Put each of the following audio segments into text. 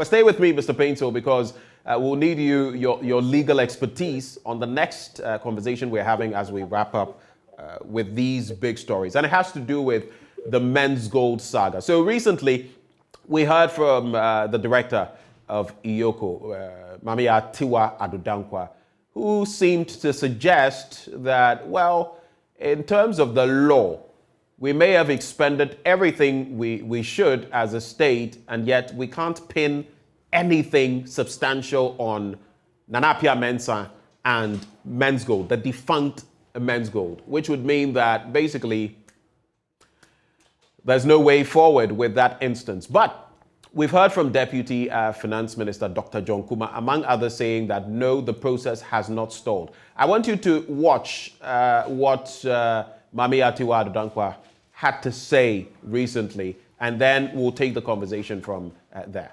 But stay with me, Mr. Painter, because we'll need your legal expertise on the next conversation we're having as we wrap up with these big stories. And it has to do with the Menzgold saga. So recently, we heard from the director of Eoco, Mamia Tiwa Adudankwa, who seemed to suggest that, well, in terms of the law, we may have expended everything we should as a state, and yet we can't pin anything substantial on Nanapia Mensah and Menzgold, the defunct Menzgold, which would mean that basically there's no way forward with that instance. But we've heard from Deputy Finance Minister Dr. John Kuma, among others, saying that no, the process has not stalled. I want you to watch what Mami Atiwa Adudankwa had to say recently, and then we'll take the conversation from there.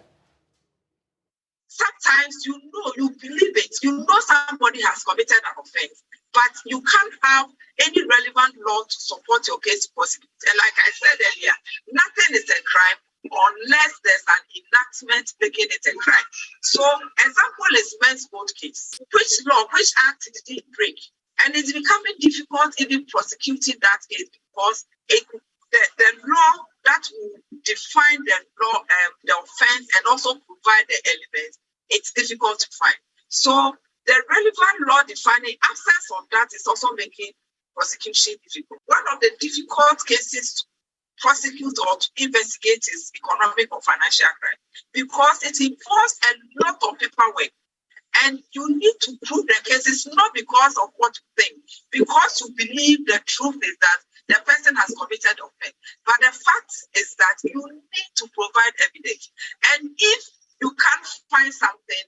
Sometimes you believe it, somebody has committed an offense, but you can't have any relevant law to support your case to prosecute. And like I said earlier, nothing is a crime unless there's an enactment making it a crime. So, example is Menzgold case. Which act did it break? And it's becoming difficult even prosecuting that case because the law that will define the law, the offense, and also provide the elements, it's difficult to find. So the relevant law defining absence of that is also making prosecution difficult. One of the difficult cases to prosecute or to investigate is economic or financial crime because it involves a lot of paperwork. And you need to prove the cases not because of what you think, because you believe the truth is that the person has committed offense. But the fact is that you need to provide evidence. And if you can't find something,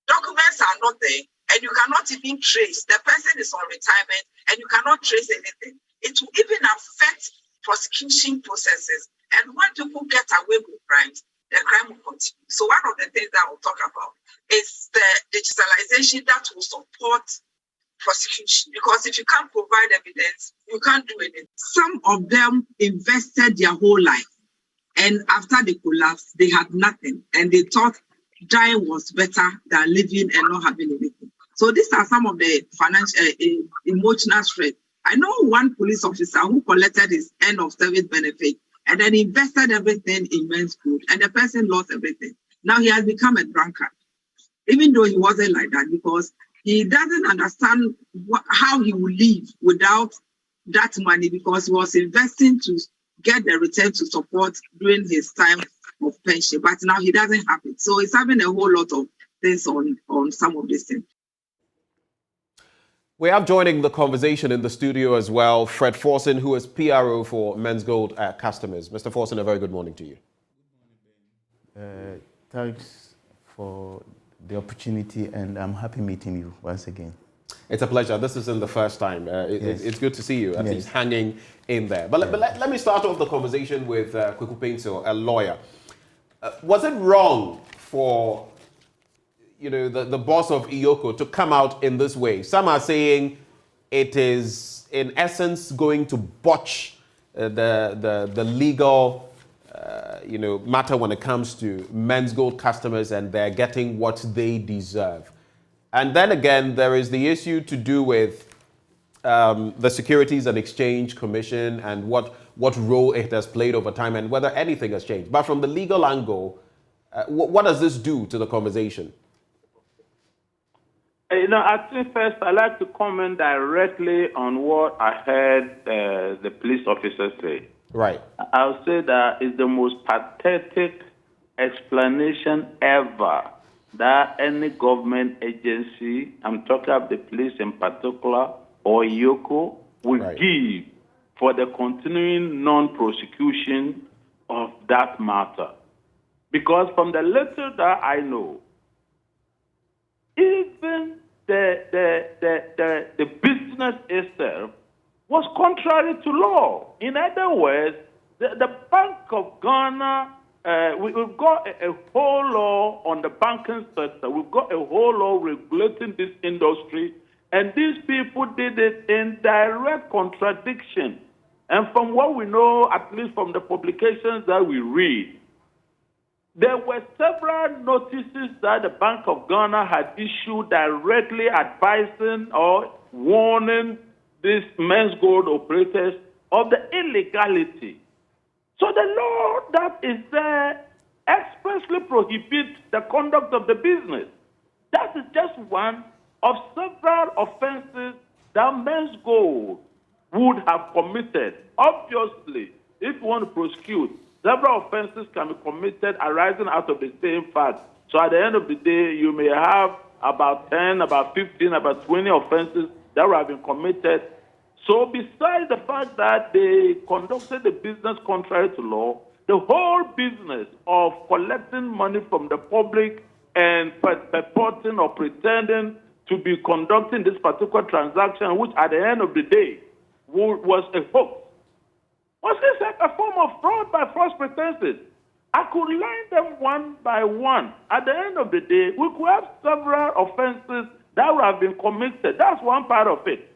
documents are not there, and you cannot even trace, the person is on retirement, and you cannot trace anything, it will even affect prosecution processes. And when people get away with crimes, the crime will continue. So one of the things that we'll talk about is the digitalization that will support prosecution. Because if you can't provide evidence, you can't do anything. Some of them invested their whole life. And after the collapse, they had nothing. And they thought dying was better than living and not having anything. So these are some of the financial, emotional stress. I know one police officer who collected his end of service benefit and then invested everything in Menzgold, and the person lost everything. Now he has become a drunkard, even though he wasn't like that, because he doesn't understand how he will live without that money, because he was investing to get the return to support during his time of pension, but now he doesn't have it. So he's having a whole lot of things on some of these things. We have joining the conversation in the studio as well, Fred Forson, who is PRO for Menzgold customers. Mr. Forson, a very good morning to you. Thanks for the opportunity, and I'm happy meeting you once again. It's a pleasure. This isn't the first time. Yes. It's good to see you, at least hanging in there. But let me start off the conversation with Kweku Painter, a lawyer. Was it wrong for the boss of Eoco to come out in this way? Some are saying it is, in essence, going to botch the legal matter when it comes to Menzgold customers, and they're getting what they deserve. And then again, there is the issue to do with the Securities and Exchange Commission and what role it has played over time and whether anything has changed. But from the legal angle, what does this do to the conversation? I think first I'd like to comment directly on what I heard the police officer say. Right. I'll say that it's the most pathetic explanation ever that any government agency, I'm talking about the police in particular, or Eoco, will give for the continuing non-prosecution of that matter. Because from the little that I know, even the business itself was contrary to law. In other words, the Bank of Ghana, we've got a whole law on the banking sector. We've got a whole law regulating this industry, and these people did it in direct contradiction. And from what we know, at least from the publications that we read, There were several notices that the Bank of Ghana had issued directly advising or warning these Menzgold operators of the illegality. So the law that is there expressly prohibits the conduct of the business. That is just one of several offenses that Menzgold would have committed. Obviously, if you want to prosecute, several offenses can be committed arising out of the same fact. So at the end of the day, you may have about 10, about 15, about 20 offenses that have been committed. So besides the fact that they conducted the business contrary to law, the whole business of collecting money from the public and purporting or pretending to be conducting this particular transaction, which at the end of the day was a hoax, was this a form of fraud by false pretenses? I could line them one by one. At the end of the day, we could have several offenses that would have been committed. That's one part of it.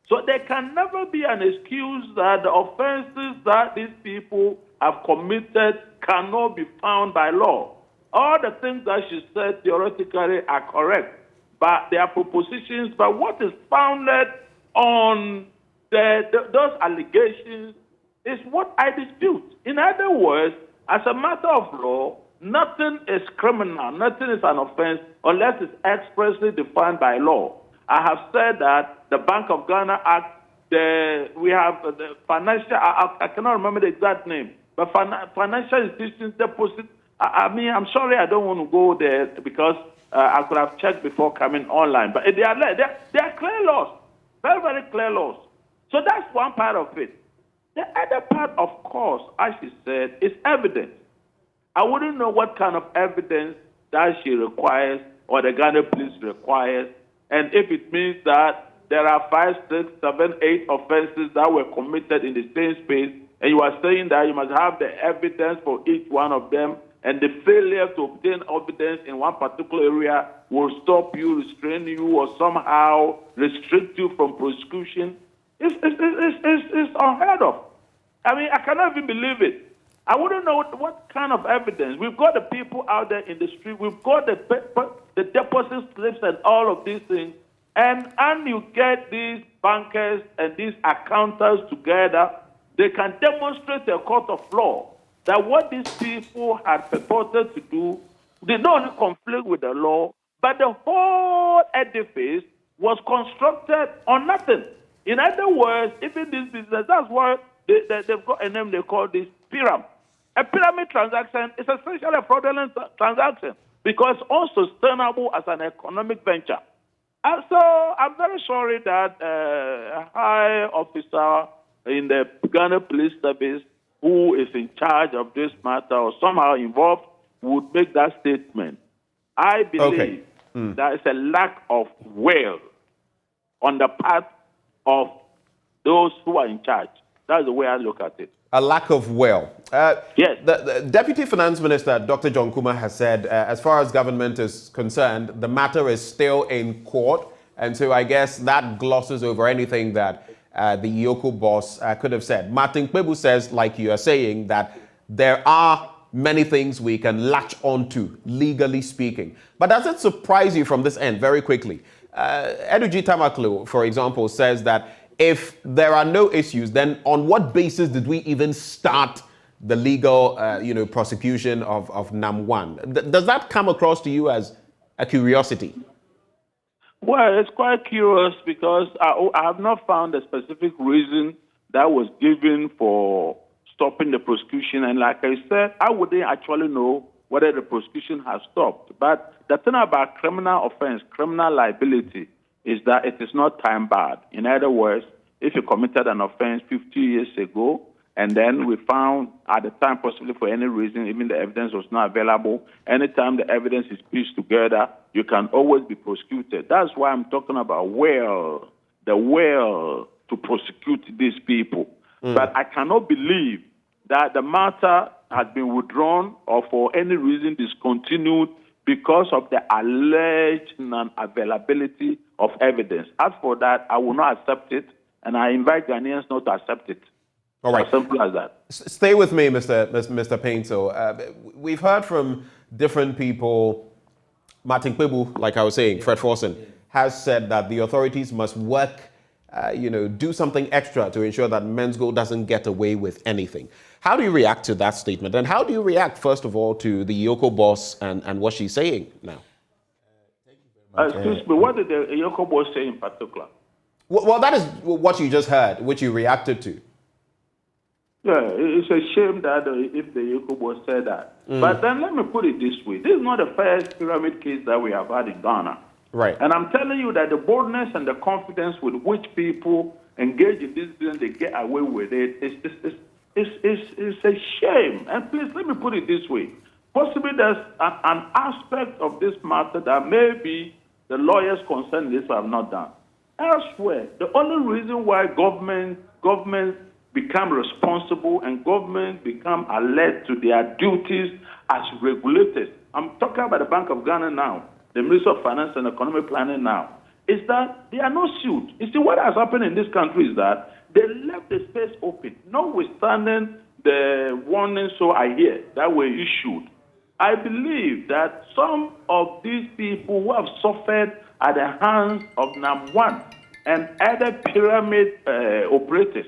So there can never be an excuse that the offenses that these people have committed cannot be found by law. All the things that she said theoretically are correct, but they are propositions. But what is founded on those allegations is what I dispute. In other words, as a matter of law, nothing is criminal, nothing is an offense unless it's expressly defined by law. I have said that the Bank of Ghana Act, we have the financial, I cannot remember the exact name, but financial institutions deposit. I'm sorry, I don't want to go there because I could have checked before coming online. But they are clear laws, very, very clear laws. So that's one part of it. The other part, of course, as she said, is evidence. I wouldn't know what kind of evidence that she requires or the Ghana police requires, and if it means that there are 5, 6, 7, 8 offenses that were committed in the same space, and you are saying that you must have the evidence for each one of them, and the failure to obtain evidence in one particular area will stop you, restrain you, or somehow restrict you from prosecution. It's unheard of. I mean, I cannot even believe it. I wouldn't know what kind of evidence. We've got the people out there in the street. We've got the deposit slips and all of these things. And you get these bankers and these accountants together, they can demonstrate a court of law that what these people had purported to do, they don't only conflict with the law, but the whole edifice was constructed on nothing. In other words, even this business, that's why they've got a name they call this pyramid. A pyramid transaction is essentially a fraudulent transaction because it's unsustainable as an economic venture. And so I'm very sorry that a high officer in the Ghana Police Service who is in charge of this matter or somehow involved would make that statement. I believe there is a lack of will on the part of those who are in charge. That's the way I look at it. A lack of will. Yes. The Deputy Finance Minister, Dr. John Kuma, has said, as far as government is concerned, the matter is still in court. And so I guess that glosses over anything that the Eoco Boss could have said. Martin Kpebu says, like you are saying, that there are many things we can latch onto, legally speaking. But does it surprise you from this end, very quickly? Eduji Tamaklo, for example, says that if there are no issues, then on what basis did we even start the legal, prosecution of NAM1? Does that come across to you as a curiosity? Well, it's quite curious because I have not found a specific reason that was given for stopping the prosecution. And like I said, I wouldn't actually know whether the prosecution has stopped. But the thing about criminal offense, criminal liability, is that it is not time barred. In other words, if you committed an offense 50 years ago, and then we found at the time, possibly for any reason, even the evidence was not available, anytime the evidence is pieced together, you can always be prosecuted. That's why I'm talking about the will to prosecute these people. But I cannot believe that the matter has been withdrawn or for any reason discontinued because of the alleged non-availability of evidence. As for that, I will not accept it, and I invite Ghanaians not to accept it. All right. As simple as that. Stay with me, Mr. Painter. We've heard from different people. Martin Kpebu, like I was saying, Fred Forson, has said that the authorities must work, do something extra to ensure that Menzgold doesn't get away with anything. How do you react to that statement? And how do you react, first of all, to the Eoco Boss and what she's saying now? Excuse me, what did the Eoco Boss say in particular? Well, that is what you just heard, which you reacted to. Yeah, it's a shame that if the Eoco Boss said that. But then let me put it this way. This is not the first pyramid case that we have had in Ghana. Right. And I'm telling you that the boldness and the confidence with which people engage in this business, they get away with it, it's a shame. And please, let me put it this way. Possibly there's an aspect of this matter that maybe the lawyers concerned this have not done. Elsewhere, the only reason why government become responsible and government become alert to their duties as regulators, I'm talking about the Bank of Ghana now, the Ministry of Finance and Economic Planning now, is that they are not sued. You see, what has happened in this country is that they left the space open, notwithstanding the warning, so I hear, that were issued. I believe that some of these people who have suffered at the hands of NAM1 and other pyramid operators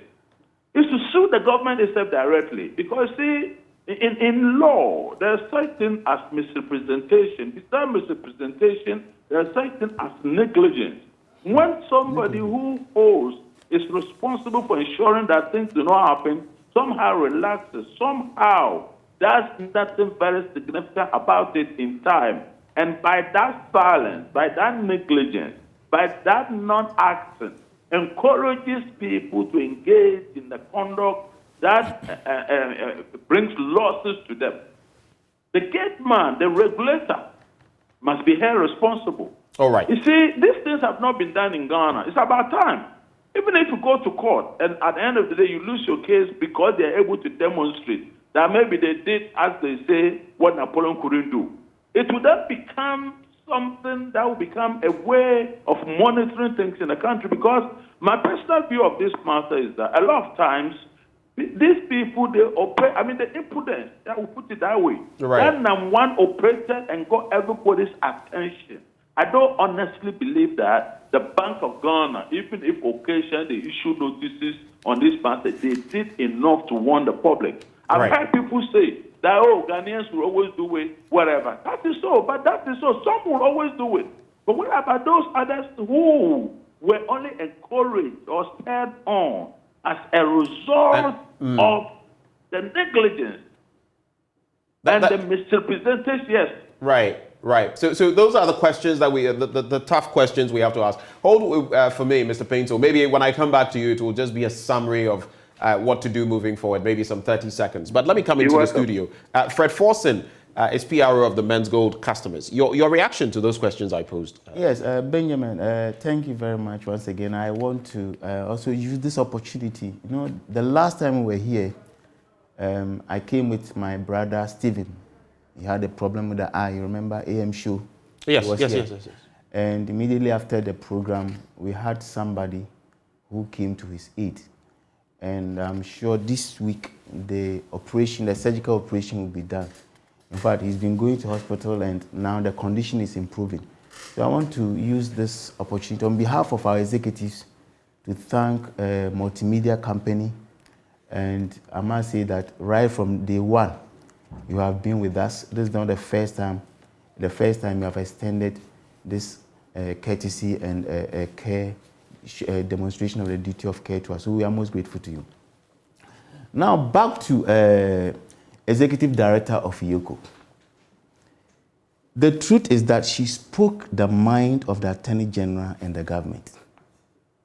is to sue the government itself directly. Because, see, in law, there are such things as misrepresentation. Besides misrepresentation, there are such things as negligence. When somebody who owes is responsible for ensuring that things do not happen, somehow relaxes, somehow does nothing very significant about it in time. And by that silence, by that negligence, by that non-action, encourages people to engage in the conduct that brings losses to them. The gate man, the regulator, must be held responsible. All right. You see, these things have not been done in Ghana. It's about time. Even if you go to court and at the end of the day you lose your case because they are able to demonstrate that maybe they did, as they say, what Napoleon couldn't do, it would then become something that will become a way of monitoring things in the country. Because my personal view of this matter is that a lot of times these people, they operate, the impudence, I will put it that way. Right. That NAM1 operated and got everybody's attention. I don't honestly believe that the Bank of Ghana, even if occasionally they issue notices on this matter, they did enough to warn the public. I've heard people say that, Ghanaians will always do it, whatever. That is so, but that is so. Some will always do it. But what about those others who were only encouraged or spurred on as a result of the negligence and the misrepresentation? Yes. Right. So those are the questions that the tough questions we have to ask. Hold for me, Mr. Painter. Maybe when I come back to you, it will just be a summary of what to do moving forward, maybe some 30 seconds. But let me come into the studio. Fred Forson is PRO of the Menzgold customers. Your reaction to those questions I posed? Yes, Benjamin, thank you very much once again. I want to also use this opportunity. The last time we were here, I came with my brother, Stephen. He had a problem with the eye. You remember AM show? Yes. And immediately after the program, we had somebody who came to his aid. And I'm sure this week, the surgical operation will be done. In fact, he's been going to hospital and now the condition is improving. So I want to use this opportunity on behalf of our executives to thank a multimedia company. And I must say that right from day one, you have been with us. This is not the first time. The first time you have extended this courtesy and care demonstration of the duty of care to us. So we are most grateful to you. Now back to Executive Director of Eoco. The truth is that she spoke the mind of the Attorney General and the government.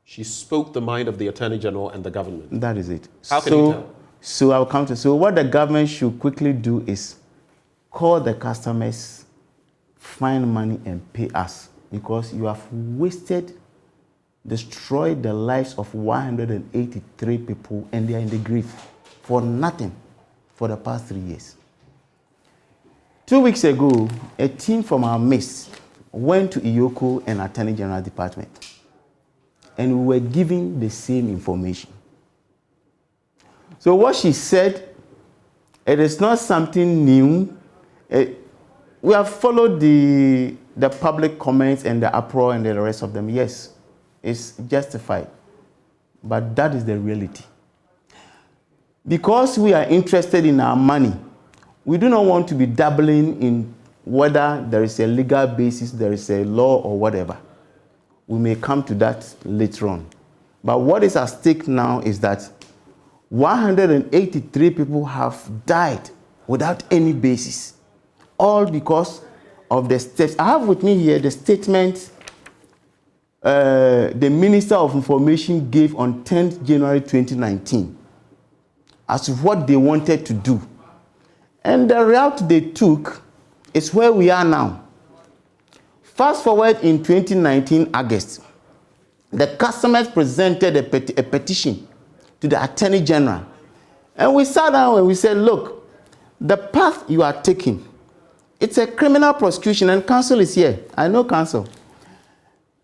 She spoke the mind of the Attorney General and the government. That is it. How can you tell? So I'll come to. So what the government should quickly do is call the customers, find money and pay us, because you have destroyed the lives of 183 people and they are in the grave for nothing for the past 3 years. 2 weeks ago, a team from our midst went to Eoco and Attorney General Department, and we were giving the same information. So what she said, it is not something new. We have followed the public comments and the uproar and the rest of them. Yes, it's justified. But that is the reality. Because we are interested in our money, we do not want to be dabbling in whether there is a legal basis, there is a law or whatever. We may come to that later on. But what is at stake now is that 183 people have died without any basis, all because of the steps. I have with me here the statement the Minister of Information gave on 10th January 2019 as to what they wanted to do. And the route they took is where we are now. Fast forward in 2019 August, the customers presented a petition to the Attorney General. And we sat down and we said, look, the path you are taking, it's a criminal prosecution, and counsel is here. I know counsel.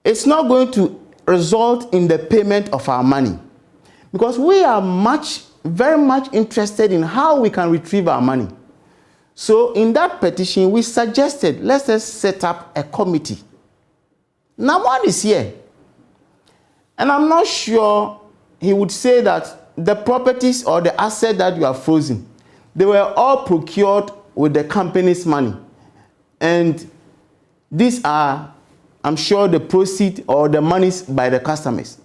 It's not going to result in the payment of our money, because we are very much interested in how we can retrieve our money. So in that petition, we suggested, let's just set up a committee. Now one is here. And I'm not sure he would say that the properties or the asset that you are frozen, they were all procured with the company's money. And these are, I'm sure, the proceeds or the monies by the customers.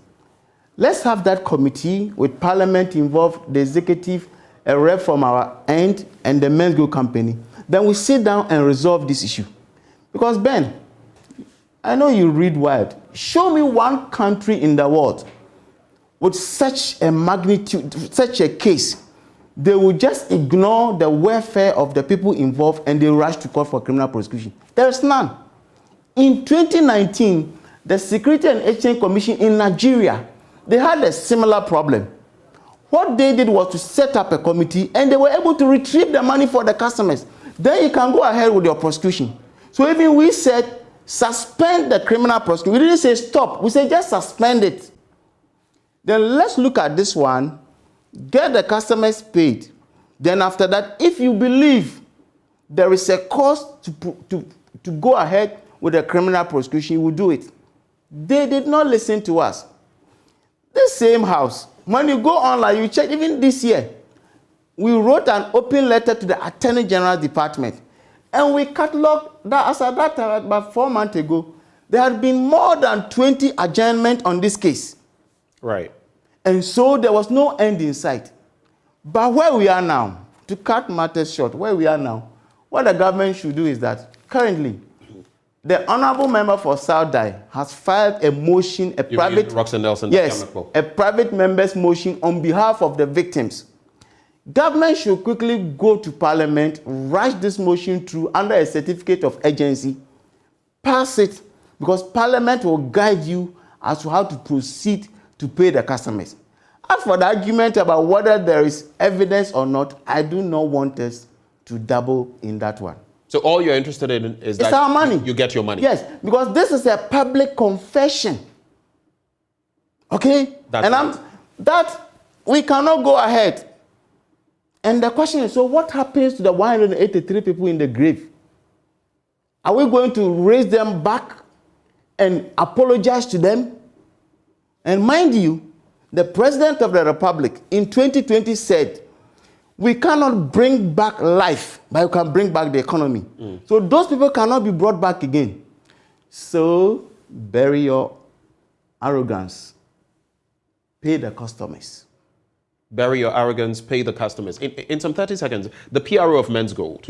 Let's have that committee with Parliament involved, the executive, a rep from our end, and the Menzgold company. Then we sit down and resolve this issue. Because Ben, I know you read wild. Show me one country in the world with such a magnitude, such a case. They will just ignore the welfare of the people involved and they rush to court for criminal prosecution. There is none. In 2019, the Security and Exchange Commission in Nigeria, they had a similar problem. What they did was to set up a committee and they were able to retrieve the money for the customers. Then you can go ahead with your prosecution. So even we said, suspend the criminal prosecution. We didn't say stop. We said just suspend it. Then let's look at this one. Get the customers paid. Then after that, if you believe there is a cause to go ahead with the criminal prosecution, you will do it. They did not listen to us. This same house, when you go online, you check, even this year, we wrote an open letter to the Attorney General Department. And we cataloged that as at that time, about 4 months ago, there had been more than 20 adjournments on this case. Right. And so there was no end in sight. But where we are now, to cut matters short, where we are now, what the government should do is that currently, the honorable member for Saudi has filed a motion, a private member's motion on behalf of the victims. Government should quickly go to Parliament, rush this motion through under a certificate of urgency, pass it, because Parliament will guide you as to how to proceed to pay the customers. As for the argument about whether there is evidence or not, I do not want us to dabble in that one. So all you're interested in is that our money. You get your money. Yes, because this is a public confession. Okay? That we cannot go ahead. And the question is, so what happens to the 183 people in the grave? Are we going to raise them back and apologize to them? And mind you, the President of the Republic in 2020 said, we cannot bring back life, but we can bring back the economy. So those people cannot be brought back again. So bury your arrogance. Pay the customers. Bury your arrogance, pay the customers. In some 30 seconds, the PRO of Menzgold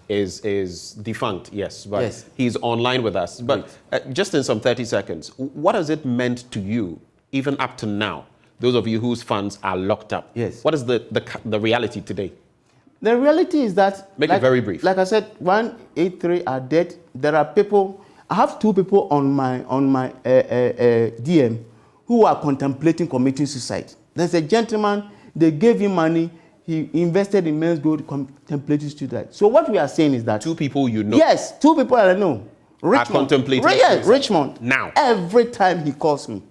is defunct, yes, but he's online with us. But just in some 30 seconds, what has it meant to you, even up to now? Those of you whose funds are locked up. Yes. What is the reality today? The reality is that... Make it very brief. Like I said, 183 are dead. There are people... I have 2 people on my DM who are contemplating committing suicide. There's a gentleman, they gave him money, he invested in Menzgold, contemplating suicide. So what we are saying is that... 2 people you know? Yes, 2 people I know. Richmond. Are contemplating suicide? Yes, Richmond. Now? Every time he calls me.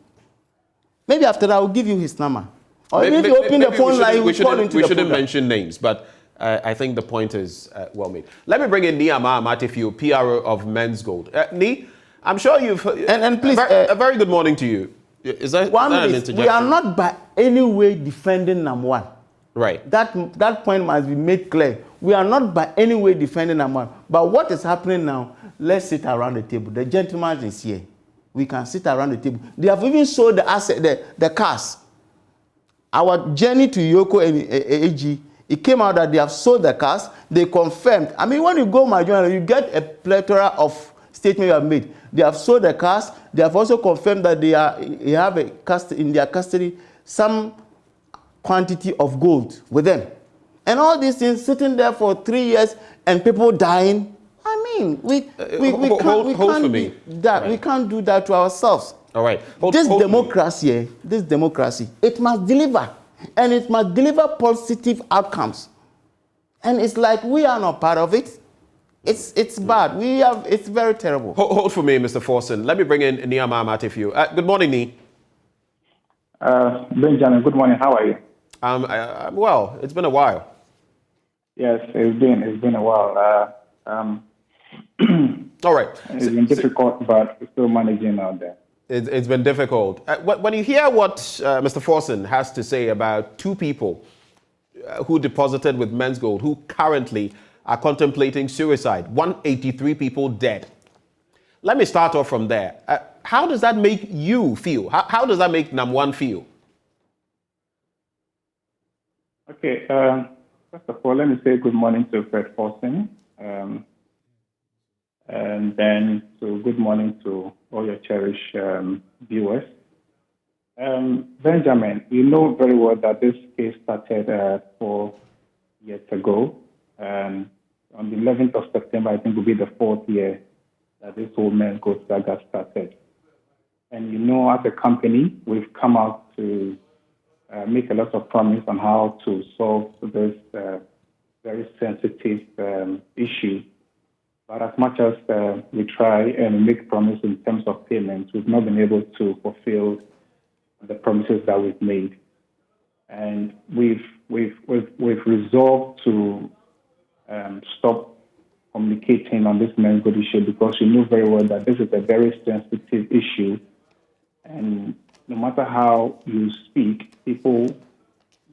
Maybe after that, I'll give you his number. Or even if you open the phone line, we call into the shouldn't program. mention names, but I think the point is well made. Let me bring in Niama Amatefiu, PRO of Menzgold. Ni, I'm sure you've heard, and please, a very good morning to you. Is that an interjection? We are not by any way defending NAM1. Right. That point must be made clear. We are not by any way defending NAM1. But what is happening now, let's sit around the table. The gentleman is here. We can sit around the table. They have even sold the asset, the cars. Our journey to Eoco and AG, it came out that they have sold the cars. They confirmed. I mean, when you go my journal, you get a plethora of statements you have made. They have sold the cars. They have also confirmed that they have in their custody some quantity of gold with them. And all these things sitting there for 3 years and people dying. I mean, we can't do that to ourselves. All right. This democracy, it must deliver. And it must deliver positive outcomes. And it's like we are not part of it. It's bad. It's very terrible. Hold for me, Mr. Forson. Let me bring in Niama Amatefiu. Good morning, Ni. Benjamin, good morning. How are you? I'm well. It's been a while. Yes, it's been a while. All right. It's been difficult, but we're still managing out there. It's been difficult. When you hear what Mr. Forson has to say about two people who deposited with Menzgold, who currently are contemplating suicide, 183 people dead. Let me start off from there. How does that make you feel? How does that make NAM1 feel? Okay. First of all, let me say good morning to Fred Forson. And then good morning to all your cherished viewers. Benjamin, you know very well that this case started 4 years ago. On the 11th of September, I think will be the 4th year that this whole Menzgold saga started. And you know, as a company, we've come out to make a lot of promise on how to solve this very sensitive issue. But as much as we try and make promises in terms of payments, we've not been able to fulfill the promises that we've made. And we've resolved to stop communicating on this Menzgold issue because we know very well that this is a very sensitive issue. And no matter how you speak, people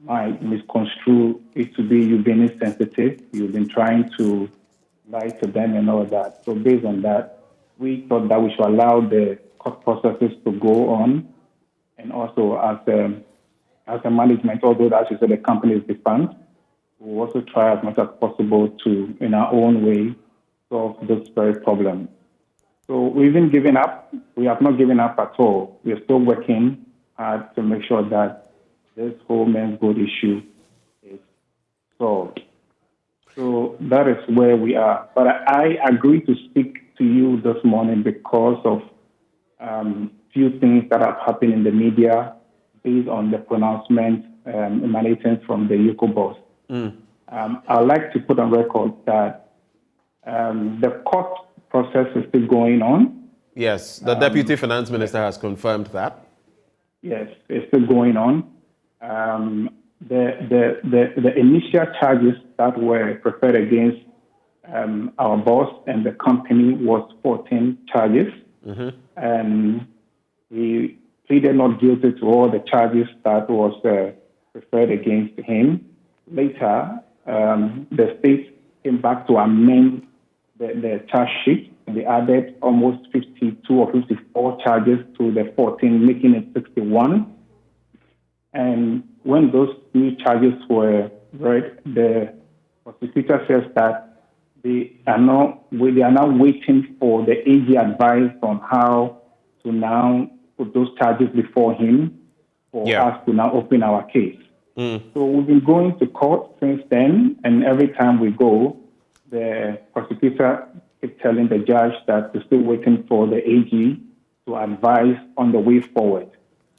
might misconstrue it to be you being insensitive. You've been trying to lie to them and all that. So based on that, we thought that we should allow the court processes to go on. And also as a management, although as you said, the company is defunct, we'll also try as much as possible to, in our own way, solve this very problem. So we haven't given up. We have not given up at all. We are still working hard to make sure that this whole Menzgold issue is solved. So that is where we are. But I agree to speak to you this morning because of few things that have happened in the media based on the pronouncement emanating from the Eoco Boss. I'd like to put on record that the court process is still going on. Yes, the Deputy Finance Minister has confirmed that. Yes, it's still going on. The initial charges that were preferred against our boss and the company was 14 charges. And he pleaded not guilty to all the charges that was preferred against him. Later, the state came back to amend the charge sheet, and they added almost 52 or 54 charges to the 14, making it 61. And when those new charges were read, the prosecutor says that they are now waiting for the AG advice on how to now put those charges before him for us to now open our case. So we've been going to court since then, and every time we go, the prosecutor keeps telling the judge that we're still waiting for the AG to advise on the way forward.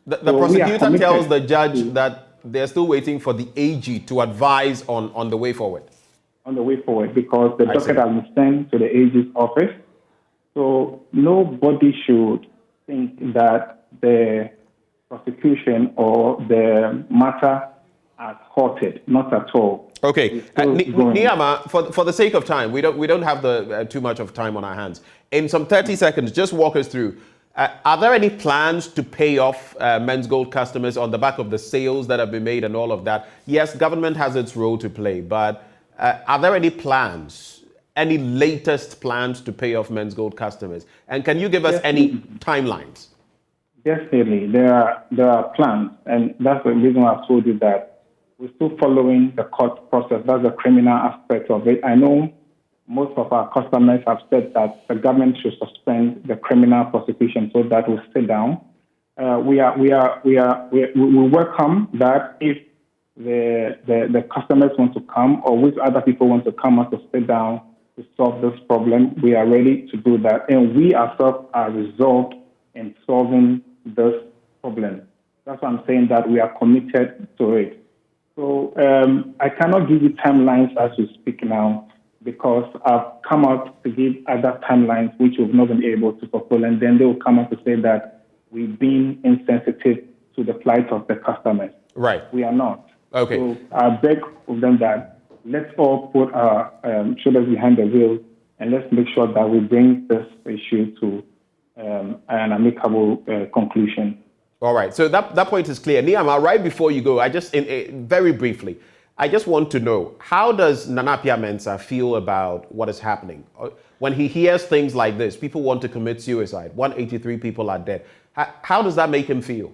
The prosecutor tells the judge that they're still waiting for the AG to advise on the way forward. On the way forward, because the docket has been sent to the AG's office. So nobody should think that the prosecution or the matter has halted, not at all. Okay, Niyama, for the sake of time, we don't have too much of time on our hands. In some 30 seconds, just walk us through. Are there any plans to pay off Menzgold customers on the back of the sales that have been made and all of that? Yes, government has its role to play, but are there any plans, any latest plans to pay off Menzgold customers? And can you give us any timelines? Definitely, there are plans, and that's the reason why I told you that we're still following the court process. That's the criminal aspect of it. I know most of our customers have said that the government should suspend the criminal prosecution so that we'll sit down. We welcome that if the customers want to come or with other people want to come and to sit down to solve this problem. We are ready to do that, and we ourselves are resolved in solving this problem. That's why I'm saying that we are committed to it. So I cannot give you timelines as we speak now, because I've come out to give other timelines which we've not been able to fulfill, and then they will come out to say that we've been insensitive to the plight of the customers. Right. We are not. Okay. So I beg of them that let's all put our shoulders behind the wheel, and let's make sure that we bring this issue to an amicable conclusion. All right. So that point is clear. Niyama, right before you go, very briefly, I just want to know, how does Nana Appiah Mensah feel about what is happening? When he hears things like this, people want to commit suicide, 183 people are dead. How does that make him feel?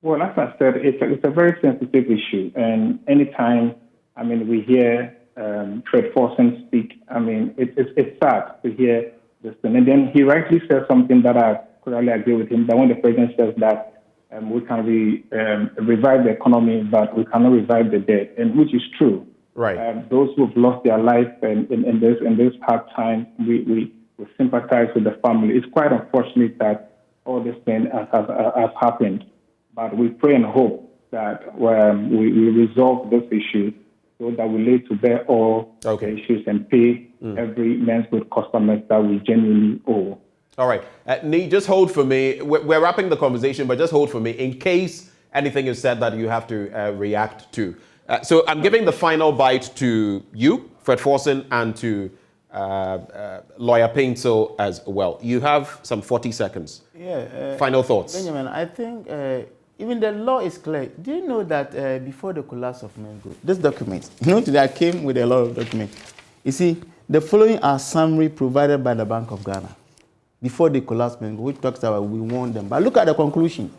Well, as I said, it's a very sensitive issue. And anytime, we hear Fred Forson speak, it's sad to hear this thing. And then he rightly says something that I could really agree with him, that when the president says that we can revive the economy, but we cannot revive the dead, and which is true. Right. Those who've lost their life in this hard time, we sympathize with the family. It's quite unfortunate that all this thing has happened, but we pray and hope that we resolve this issue so that we lay to bear all the issues and pay every Menzgold customer that we genuinely owe. All right. Nee, just hold for me. We're wrapping the conversation, but just hold for me in case anything is said that you have to react to. So I'm giving the final bite to you, Fred Forson, and to Lawyer Paintsel as well. You have some 40 seconds. Final thoughts. Benjamin, I think even the law is clear. Do you know that before the collapse of Menzgold, this document, today I came with a lot of documents. You see, the following are summary provided by the Bank of Ghana before the collapse, which talks about we warn them. But look at the conclusion.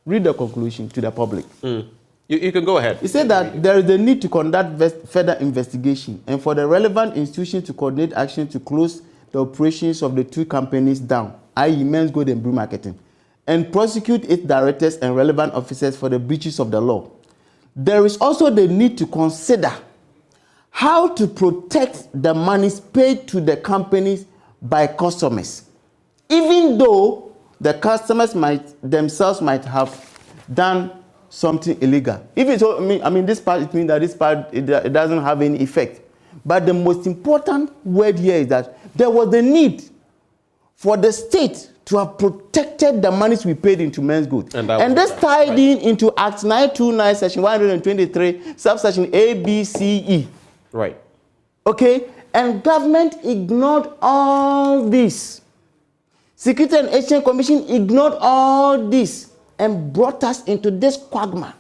Read the conclusion to the public. You can go ahead. It said that there is a need to conduct further investigation and for the relevant institutions to coordinate action to close the operations of the two companies down, i.e. Menzgold and Brew Marketing, and prosecute its directors and relevant officers for the breaches of the law. There is also the need to consider how to protect the monies paid to the companies by customers, even though the customers themselves might have done something illegal. If it's, this part, it means that this part, it doesn't have any effect. But the most important word here is that there was the need for the state to have protected the monies we paid into Menzgold. And this tied into Act 929, Section 123, subsection A, B, C, E. Right. Okay? And government ignored all this. Security and Exchange Commission ignored all this and brought us into this quagmire.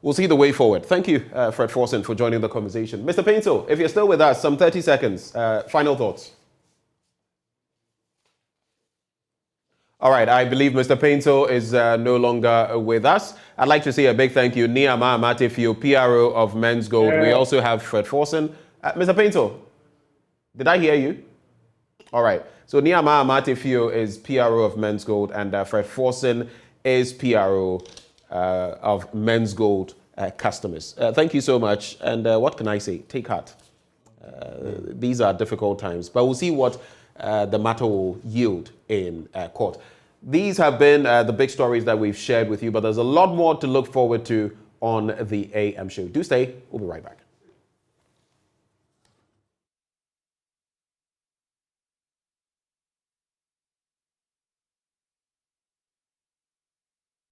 We'll see the way forward. Thank you, Fred Forson, for joining the conversation. Mr. Paintsel, if you're still with us, some 30 seconds. Final thoughts. All right, I believe Mr. Paintsel is no longer with us. I'd like to say a big thank you, Niyama Amatefio, PRO of Menzgold. We also have Fred Forson. Mr. Paintsel, did I hear you? All right. So Niyama Amatefio is PRO of Menzgold, and Fred Forson is PRO of Menzgold customers. Thank you so much. And what can I say? Take heart. These are difficult times, but we'll see what the matter will yield in court. These have been the big stories that we've shared with you, but there's a lot more to look forward to on the AM show. Do stay. We'll be right back.